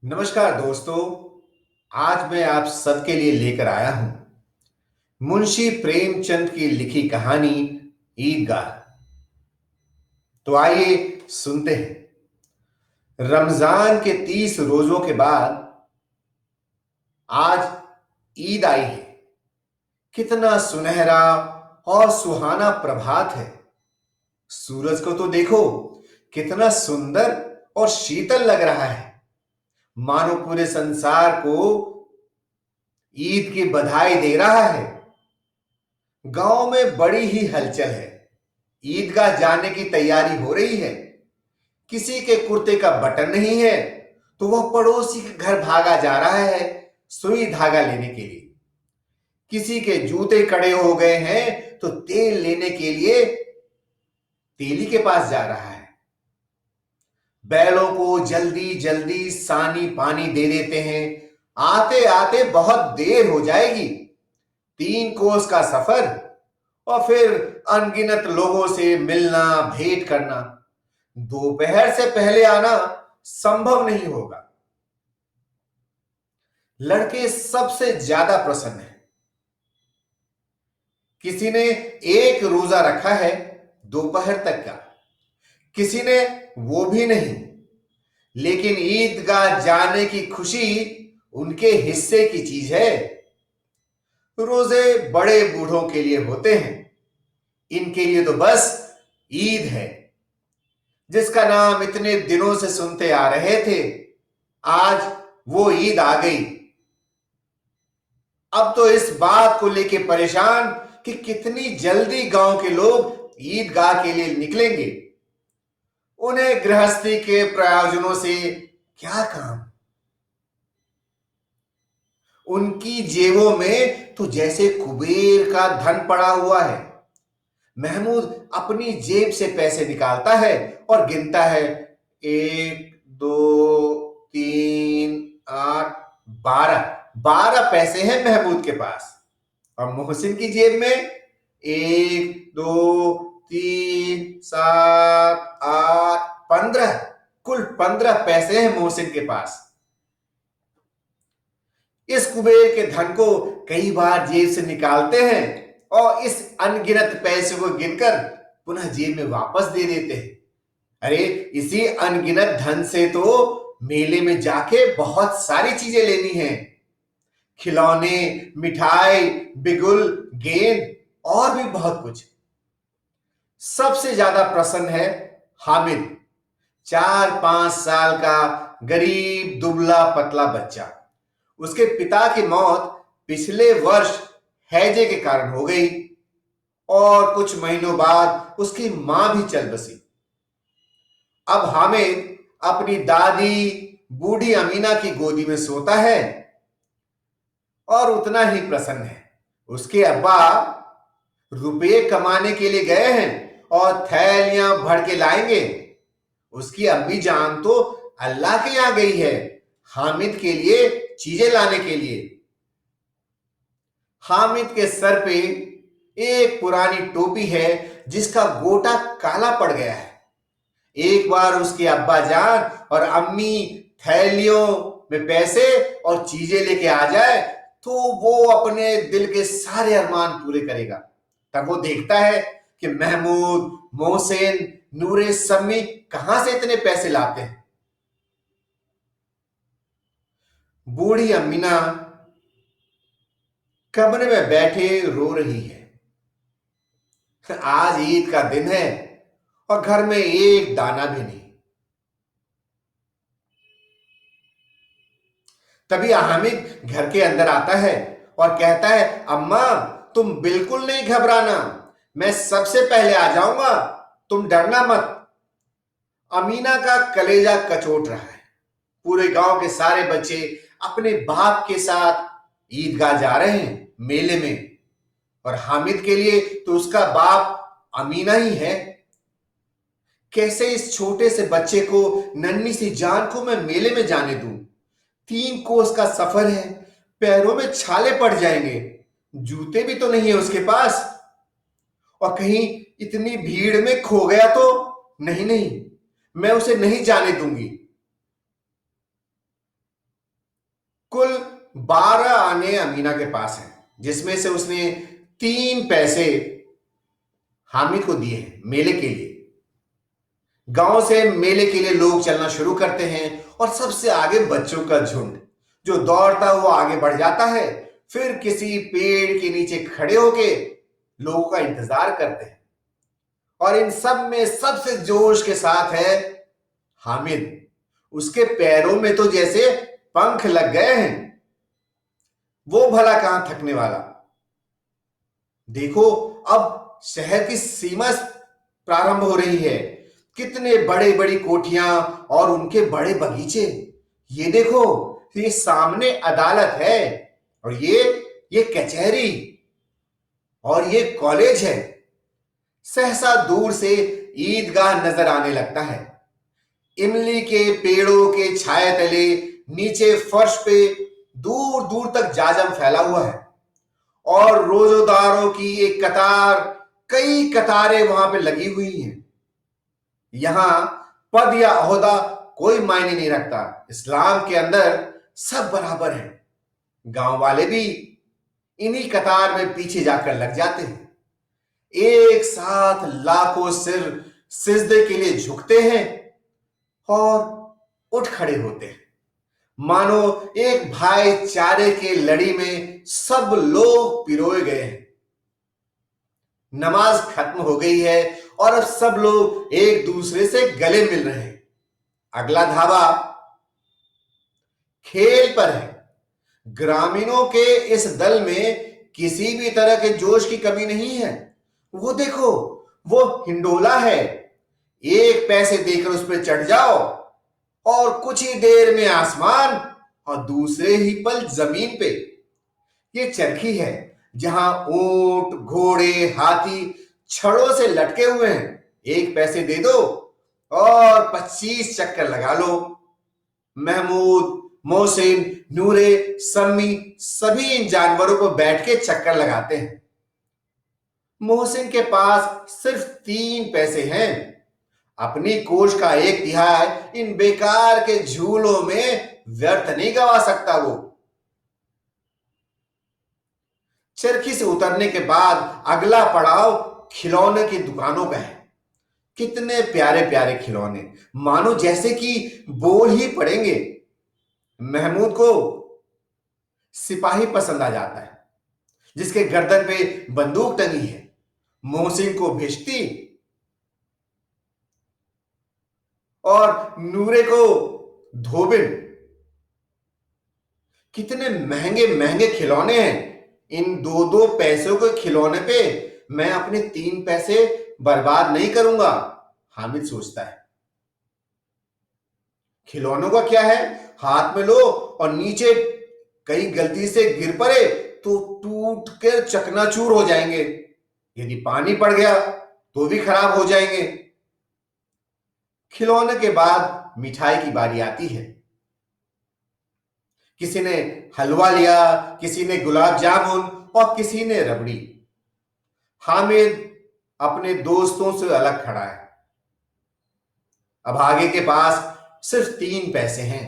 नमस्कार दोस्तों। आज मैं आप सबके लिए लेकर आया हूं मुंशी प्रेमचंद की लिखी कहानी ईदगाह। तो आइए सुनते हैं। रमजान के 30 रोजों के बाद आज ईद आई है। कितना सुनहरा और सुहाना प्रभात है। सूरज को तो देखो, कितना सुंदर और शीतल लग रहा है, मानो पूरे संसार को ईद की बधाई दे रहा है। गांव में बड़ी ही हलचल है। ईदगाह जाने की तैयारी हो रही है। किसी के कुर्ते का बटन नहीं है तो वह पड़ोसी के घर भागा जा रहा है सुई धागा लेने के लिए। किसी के जूते कड़े हो गए हैं तो तेल लेने के लिए तेली के पास जा रहा है। बैलों को जल्दी जल्दी सानी पानी दे देते हैं। आते आते बहुत देर हो जाएगी। 3 कोस का सफर और फिर अनगिनत लोगों से मिलना, भेंट करना। दोपहर से पहले आना संभव नहीं होगा। लड़के सबसे ज्यादा प्रसन्न हैं। किसी ने एक रोजा रखा है दोपहर तक का, किसी ने वो भी नहीं। लेकिन ईदगाह जाने की खुशी उनके हिस्से की चीज है। रोजे बड़े बूढ़ों के लिए होते हैं, इनके लिए तो बस ईद है, जिसका नाम इतने दिनों से सुनते आ रहे थे। आज वो ईद आ गई। अब तो इस बात को लेके परेशान कि कितनी जल्दी गांव के लोग ईदगाह के लिए निकलेंगे। उन्हें गृहस्थी के प्रयोजनों से क्या काम। उनकी जेबों में तो जैसे कुबेर का धन पड़ा हुआ है। महमूद अपनी जेब से पैसे निकालता है और गिनता है। 1 2 3 8 12 पैसे हैं महमूद के पास। और मोहसिन की जेब में 1 2 3 7 8 15, कुल 15 पैसे हैं मोहसिन के पास। इस कुबेर के धन को कई बार जेब से निकालते हैं और इस अनगिनत पैसे को गिनकर पुनः जेब में वापस दे देते हैं। अरे, इसी अनगिनत धन से तो मेले में जाके बहुत सारी चीजें लेनी हैं। खिलौने, मिठाई, बिगुल, गेंद और भी बहुत कुछ। सबसे ज्यादा प्रसन्न है हामिद, 4 5 साल का गरीब दुबला पतला बच्चा। उसके पिता की मौत पिछले वर्ष हैजे के कारण हो गई और कुछ महीनों बाद उसकी मां भी चल बसी। अब हामिद अपनी दादी बूढ़ी अमीना की गोदी में सोता है और उतना ही प्रसन्न है। उसके अब्बा रुपये कमाने के लिए गए हैं और थैलियां भर के लाएंगे। उसकी अम्मी जान तो अल्लाह के यहां गई है हामिद के लिए चीजें लाने के लिए। हामिद के सर पे एक पुरानी टोपी है जिसका गोटा काला पड़ गया है। एक बार उसके अब्बा जान और अम्मी थैलियों में पैसे और चीजें लेके आ जाए तो वो अपने दिल के सारे अरमान पूरे करेगा। तब वो देखता है कि महमूद, मोहसिन, नूरे, सम्मी कहां से इतने पैसे लाते हैं। बूढ़ी अमीना कमरे में बैठे रो रही है। आज ईद का दिन है और घर में एक दाना भी नहीं। तभी हामिद घर के अंदर आता है और कहता है, अम्मा तुम बिल्कुल नहीं घबराना, मैं सबसे पहले आ जाऊंगा, तुम डरना मत। अमीना का कलेजा कचोट रहा है। पूरे गांव के सारे बच्चे अपने बाप के साथ ईदगाह जा रहे हैं मेले में, और हामिद के लिए तो उसका बाप अमीना ही है। कैसे इस छोटे से बच्चे को, नन्ही सी जान को मैं मेले में जाने दूं। 3 कोस का सफर है, पैरों में छाले पड़ जाएंगे। जूते भी तो नहीं है उसके पास, और कहीं इतनी भीड़ में खो गया तो नहीं, नहीं, मैं उसे नहीं जाने दूंगी। कुल 12 आने अमीना के पास हैं, जिसमें से उसने 3 पैसे हामिद को दिए हैं मेले के लिए। गांव से मेले के लिए लोग चलना शुरू करते हैं और सबसे आगे बच्चों का झुंड जो दौड़ता हुआ आगे बढ़ जाता है। फिर किसी पेड़ के नीचे खड़े होके लोगों का इंतजार करते हैं। और इन सब में सबसे जोश के साथ है हामिद। उसके पैरों में तो जैसे पंख लग गए हैं। वो भला कहां थकने वाला। देखो, अब शहर की सीमा प्रारंभ हो रही है। कितने बड़े बड़ी कोठियां और उनके बड़े बगीचे। ये देखो, ये सामने अदालत है और ये कचहरी और ये कॉलेज है। सहसा दूर से ईदगाह नजर आने लगता है। इमली के पेड़ों के छाया तले नीचे फर्श पे दूर दूर तक जाजम फैला हुआ है और रोजोदारों की एक कतार, कई कतारें वहां पे लगी हुई हैं। यहां पद या ओहदा कोई मायने नहीं रखता। इस्लाम के अंदर सब बराबर हैं। गांव वाले भी इन्हीं कतार में पीछे जाकर लग जाते हैं। एक साथ लाखों सिर सिजदे के लिए झुकते हैं और उठ खड़े होते हैं, मानो एक भाईचारे के लड़ी में सब लोग पिरोए गए हैं। नमाज खत्म हो गई है और अब सब लोग एक दूसरे से गले मिल रहे हैं। अगला धावा खेल पर है। ग्रामीणों के इस दल में किसी भी तरह के जोश की कमी नहीं है। वो देखो, वो हिंडोला है। एक पैसे देकर उस पर चढ़ जाओ और कुछ ही देर में आसमान और दूसरे ही पल जमीन पे। ये चरखी है जहां ऊंट, घोड़े, हाथी छड़ों से लटके हुए हैं। एक पैसे दे दो और 25 चक्कर लगा लो। महमूद, मोहसिन, नूरे, सम्मी सभी इन जानवरों पर बैठ के चक्कर लगाते हैं। मोहसिन के पास सिर्फ 3 पैसे हैं। अपनी कोष का 1/3 इन बेकार के झूलों में व्यर्थ नहीं गवा सकता वो। चरखी से उतरने के बाद अगला पड़ाव खिलौने की दुकानों का है। कितने प्यारे प्यारे खिलौने, मानो जैसे कि बोल ही पड़ेंगे। महमूद को सिपाही पसंद आ जाता है जिसके गर्दन पे बंदूक टंगी है। मोहसिन को भिश्ती और नूरे को धोबिन। कितने महंगे महंगे खिलौने हैं। इन 2-2 पैसों के खिलौने पे मैं अपने 3 पैसे बर्बाद नहीं करूंगा, हामिद सोचता है। खिलौनों का क्या है, हाथ में लो और नीचे कहीं गलती से गिर पड़े तो टूट कर चकनाचूर हो जाएंगे। यदि पानी पड़ गया तो भी खराब हो जाएंगे। खिलौने के बाद मिठाई की बारी आती है। किसी ने हलवा लिया, किसी ने गुलाब जामुन और किसी ने रबड़ी। हामिद अपने दोस्तों से अलग खड़ा है। अब आगे के पास सिर्फ 3 पैसे हैं।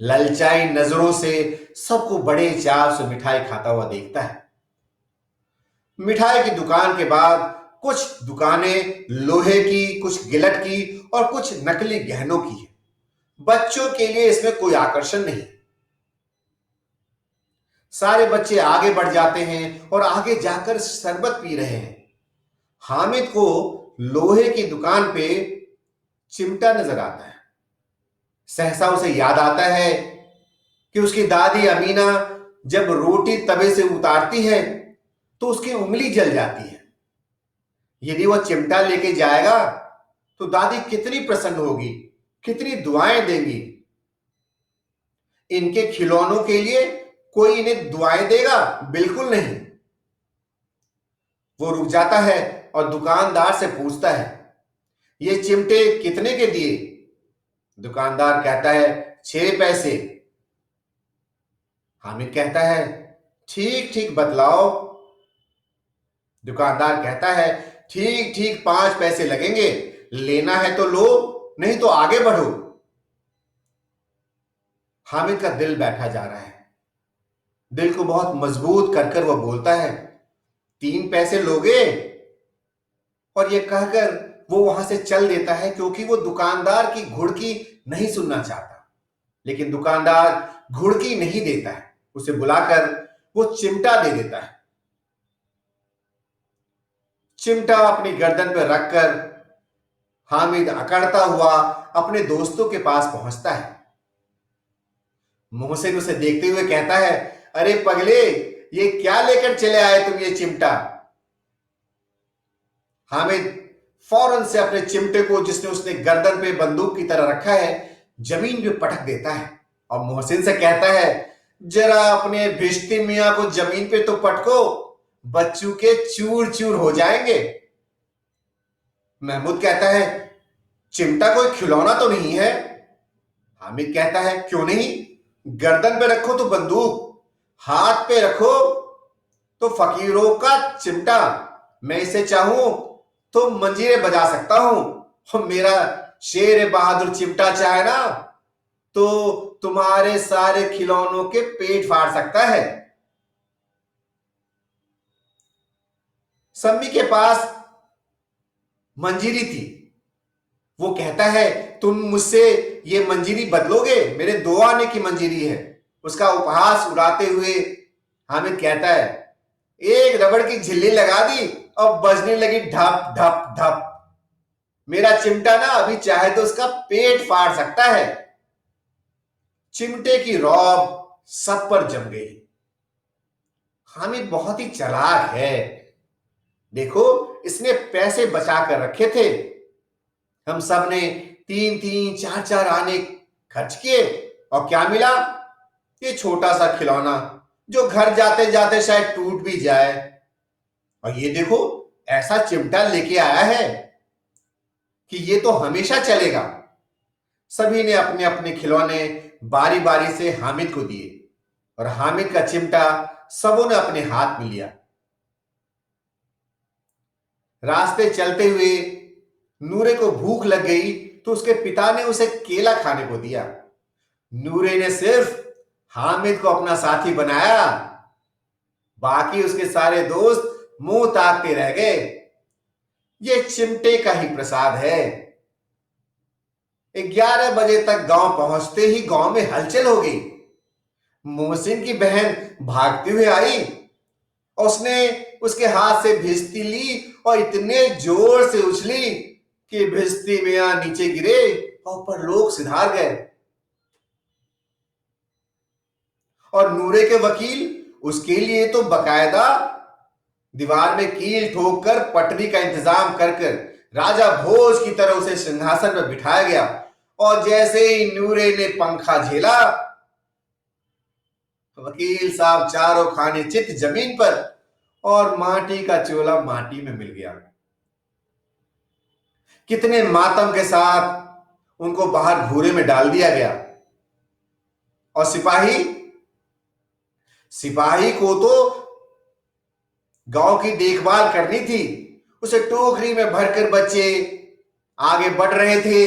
ललचाई नजरों से सबको बड़े चाव से मिठाई खाता हुआ देखता है। मिठाई की दुकान के बाद कुछ दुकानें लोहे की, कुछ गिलट की और कुछ नकली गहनों की है। बच्चों के लिए इसमें कोई आकर्षण नहीं। सारे बच्चे आगे बढ़ जाते हैं और आगे जाकर शरबत पी रहे हैं। हामिद को लोहे की दुकान पे चिमटा नजर आता है। सहसा उसे याद आता है कि उसकी दादी अमीना जब रोटी तवे से उतारती है तो उसकी उंगली जल जाती है। यदि वह चिमटा लेके जाएगा तो दादी कितनी प्रसन्न होगी, कितनी दुआएं देंगी। इनके खिलौनों के लिए कोई इन्हें दुआएं देगा? बिल्कुल नहीं। वो रुक जाता है और दुकानदार से पूछता है, ये चिमटे कितने के दिए? दुकानदार कहता है 6 पैसे। हामिद कहता है, ठीक ठीक बतलाओ। दुकानदार कहता है, ठीक ठीक 5 पैसे लगेंगे। लेना है तो लो, नहीं तो आगे बढ़ो। हामिद का दिल बैठा जा रहा है। दिल को बहुत मजबूत कर कर वह बोलता है, 3 पैसे लोगे? और ये कहकर वो वहां से चल देता है, क्योंकि वो दुकानदार की घुड़की नहीं सुनना चाहता। लेकिन दुकानदार घुड़की नहीं देता है, उसे बुलाकर वो चिमटा दे देता है। चिमटा अपनी गर्दन पर रखकर हामिद अकड़ता हुआ अपने दोस्तों के पास पहुंचता है। मोहसिन उसे देखते हुए कहता है, अरे पगले, ये क्या लेकर चले आए तुम ये चिमटा? हामिद फौरन से अपने चिमटे को, जिसने उसने गर्दन पे बंदूक की तरह रखा है, जमीन पे पटक देता है और मोहसिन से कहता है, जरा अपने भिश्ती मियां को जमीन पे तो पटको, बच्चों के चूर चूर हो जाएंगे। महमूद कहता है, चिमटा कोई खिलौना तो नहीं है? हामिद कहता है, क्यों नहीं? गर्दन पे रखो तो बंदूक, हाथ पे रखो तो फकीरों का चिमटा। मैं इसे चाहूं तो मंजीरे बजा सकता हूं, और मेरा शेर बहादुर चिमटा चाहे ना तो तुम्हारे सारे खिलौनों के पेट फाड़ सकता है। सम्मी के पास मंजीरी थी। वो कहता है, तुम मुझसे ये मंजीरी बदलोगे? मेरे 2 आने की मंजीरी है। उसका उपहास उड़ाते हुए हामिद कहता है, एक रबड़ की झिल्ली लगा दी और बजने लगी ढप ढप ढप। मेरा चिमटा ना अभी चाहे तो उसका पेट फाड़ सकता है। चिमटे की रौब सब पर जम गई। हामिद बहुत ही चालाक है। देखो, इसने पैसे बचा कर रखे थे। हम सब ने 3-3, 4-4 आने खर्च किए, और क्या मिला? ये छोटा सा खिलौना जो घर जाते जाते शायद टूट भी जाए। और ये देखो, ऐसा चिमटा लेके आया है कि ये तो हमेशा चलेगा। सभी ने अपने अपने खिलौने बारी बारी से हामिद को दिए, और हामिद का चिमटा सबों ने अपने हाथ में लिया। रास्ते चलते हुए नूरे को भूख लग गई, तो उसके पिता ने उसे केला खाने को दिया। नूरे ने सिर्फ हामिद को अपना साथी बनाया, बाकी उसके सारे दोस्त मुंह ताकते रह गए। ये चिमटे का ही प्रसाद है। 11 बजे तक गांव पहुंचते ही गांव में हलचल हो गई। मोहसिन की बहन भागते हुए आई, और उसने उसके हाथ से भिश्ती ली और इतने जोर से उछली कि भिश्ती मियां नीचे गिरे और परलोक सिधार गए। और नूरे के वकील उसके लिए तो बकायदा दीवार में कील ठोक कर पटरी का इंतजाम कर कर राजा भोज की तरह उसे सिंहासन पर बिठाया गया। और जैसे ही नूरे ने पंखा झेला, वकील साहब चारों खाने चित जमीन पर, और माटी का चोला माटी में मिल गया। कितने मातम के साथ उनको बाहर घूरे में डाल दिया गया। और सिपाही सिपाही को तो गांव की देखभाल करनी थी। उसे टोकरी में भरकर बच्चे आगे बढ़ रहे थे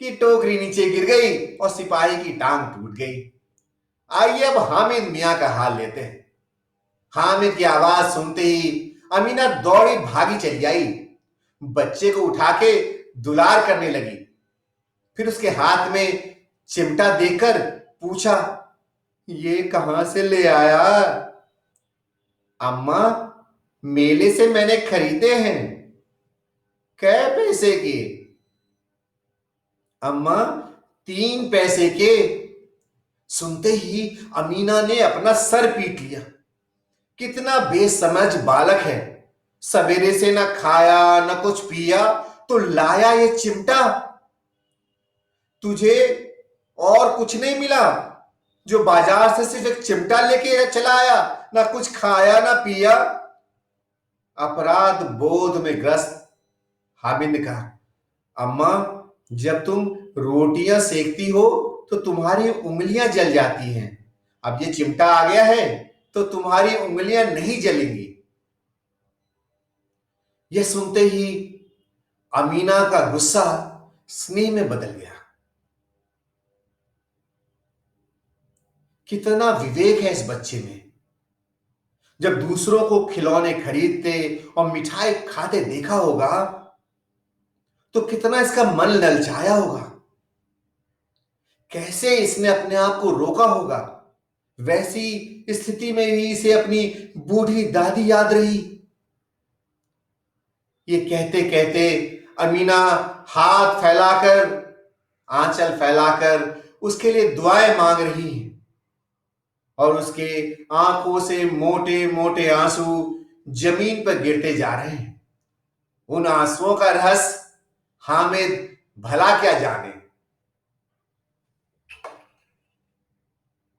कि टोकरी नीचे गिर गई और सिपाही की टांग टूट गई। आइए अब हामिद मियां का हाल लेते हैं। हामिद की आवाज सुनते ही अमीना दौड़ी भागी चली आई, बच्चे को उठा के दुलार करने लगी। फिर उसके हाथ में चिमटा देकर पूछा, ये कहां से ले आया? अम्मा, मेले से मैंने खरीदे हैं। कै पैसे के? अम्मा, 3 पैसे के। सुनते ही अमीना ने अपना सर पीट लिया। कितना बेसमझ बालक है। सवेरे से ना खाया ना कुछ पिया, तो लाया ये चिमटा। तुझे और कुछ नहीं मिला जो बाजार से सिर्फ एक चिमटा लेके चला आया? ना कुछ खाया ना पिया। अपराध बोध में ग्रस्त हामिद ने कहा, अम्मा, जब तुम रोटियां सेकती हो तो तुम्हारी उंगलियां जल जाती हैं। अब ये चिमटा आ गया है तो तुम्हारी उंगलियां नहीं जलेंगी। यह सुनते ही अमीना का गुस्सा स्नेह में बदल गया। कितना विवेक है इस बच्चे में। जब दूसरों को खिलौने खरीदते और मिठाई खाते देखा होगा तो कितना इसका मन ललचाया होगा। कैसे इसने अपने आप को रोका होगा। वैसी स्थिति में भी इसे अपनी बूढ़ी दादी याद रही। ये कहते कहते अमीना हाथ फैलाकर, आंचल फैलाकर उसके लिए दुआएं मांग रही हैं और उसके आंखों से मोटे मोटे आंसू जमीन पर गिरते जा रहे हैं। उन आंसुओं का रहस्य हामिद भला क्या जाने।